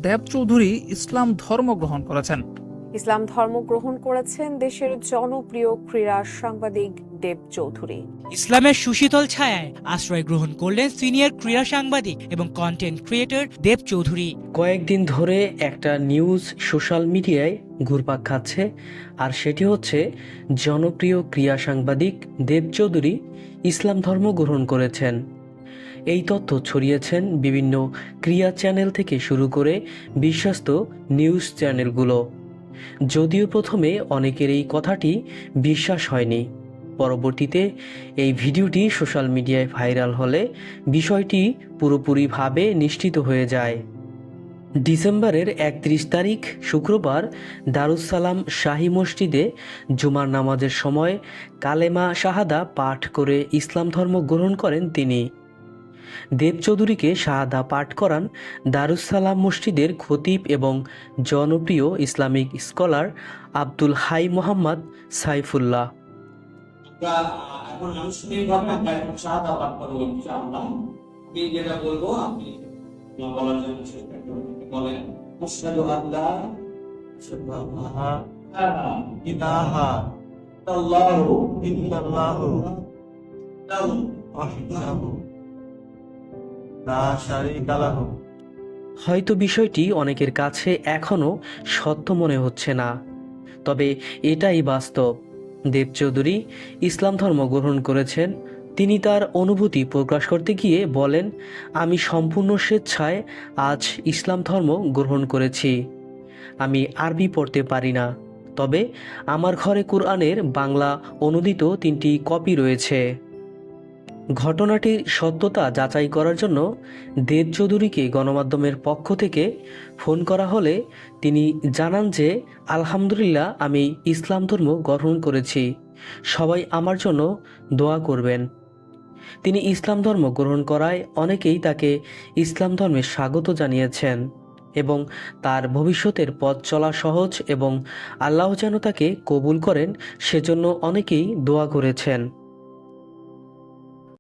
দেব চৌধুরী ইসলাম ধর্ম গ্রহণ করেছেন। ইসলাম ধর্ম গ্রহণ করেছেন দেশের জনপ্রিয় ক্রীড়া সাংবাদিক দেব চৌধুরী। ইসলামের সুশীতল ছায়ায় আশ্রয় গ্রহণ করলেন সিনিয়র ক্রীড়া সাংবাদিক এবং কন্টেন্ট ক্রিয়েটর দেব চৌধুরী। কয়েকদিন ধরে একটা নিউজ সোশ্যাল মিডিয়ায় ঘুরপাক খাচ্ছে, আর সেটি হচ্ছে জনপ্রিয় ক্রীড়া সাংবাদিক দেব চৌধুরী ইসলাম ধর্ম গ্রহণ করেছেন। এই তথ্য ছড়িয়েছেন বিভিন্ন ক্রীড়া চ্যানেল থেকে শুরু করে বিশ্বস্ত নিউজ চ্যানেলগুলো। যদিও প্রথমে অনেকের এই কথাটি বিশ্বাস হয়নি, পরবর্তীতে এই ভিডিওটি সোশ্যাল মিডিয়ায় ভাইরাল হলে বিষয়টি পুরোপুরিভাবে নিশ্চিত হয়ে যায়। ডিসেম্বরের 31 তারিখ শুক্রবার দারুস সালাম শাহী মসজিদে জুমার নামাজের সময় কালেমা শাহাদা পাঠ করে ইসলাম ধর্ম গ্রহণ করেন তিনি। দেব চৌধুরীকে শাহাদা পাঠ করান দারুস সালাম মসজিদের খতিব এবং জনপ্রিয় ইসলামিক স্কলার আব্দুল হাই মোহাম্মদ সাইফুল্লাহ। এখন আনুষ্ঠানিকভাবে শাহাদা পাঠ করবো ইনশাআল্লাহ। আমি যেটা বলবো আপনি বলার জন্য চেষ্টা করবেন। বলেন আশহাদু আল্লা ইলাহা ইল্লাল্লাহু ওয়াহদাহু লা শারীকা লাহু। হয়তো বিষয়টি অনেকের কাছে এখনও সত্য মনে হচ্ছে না, তবে এটাই বাস্তব। দেব চৌধুরী ইসলাম ধর্ম গ্রহণ করেছেন। তিনি তার অনুভূতি প্রকাশ করতে গিয়ে বলেন, আমি সম্পূর্ণ স্বেচ্ছায় আজ ইসলাম ধর্ম গ্রহণ করেছি। আমি আরবি পড়তে পারি না, তবে আমার ঘরে কোরআনের বাংলা অনুদিত 3টি কপি রয়েছে। ঘটনাটির সত্যতা যাচাই করার জন্য দেব চৌধুরীকে গণমাধ্যমের পক্ষ থেকে ফোন করা হলে তিনি জানান যে আলহামদুলিল্লাহ, আমি ইসলাম ধর্ম গ্রহণ করেছি, সবাই আমার জন্য দোয়া করবেন। তিনি ইসলাম ধর্ম গ্রহণ করায় অনেকেই তাকে ইসলাম ধর্মে স্বাগত জানিয়েছেন এবং তার ভবিষ্যতের পথ চলা সহজ এবং আল্লাহ যেন তাকে কবুল করেন সেজন্য অনেকেই দোয়া করেছেন।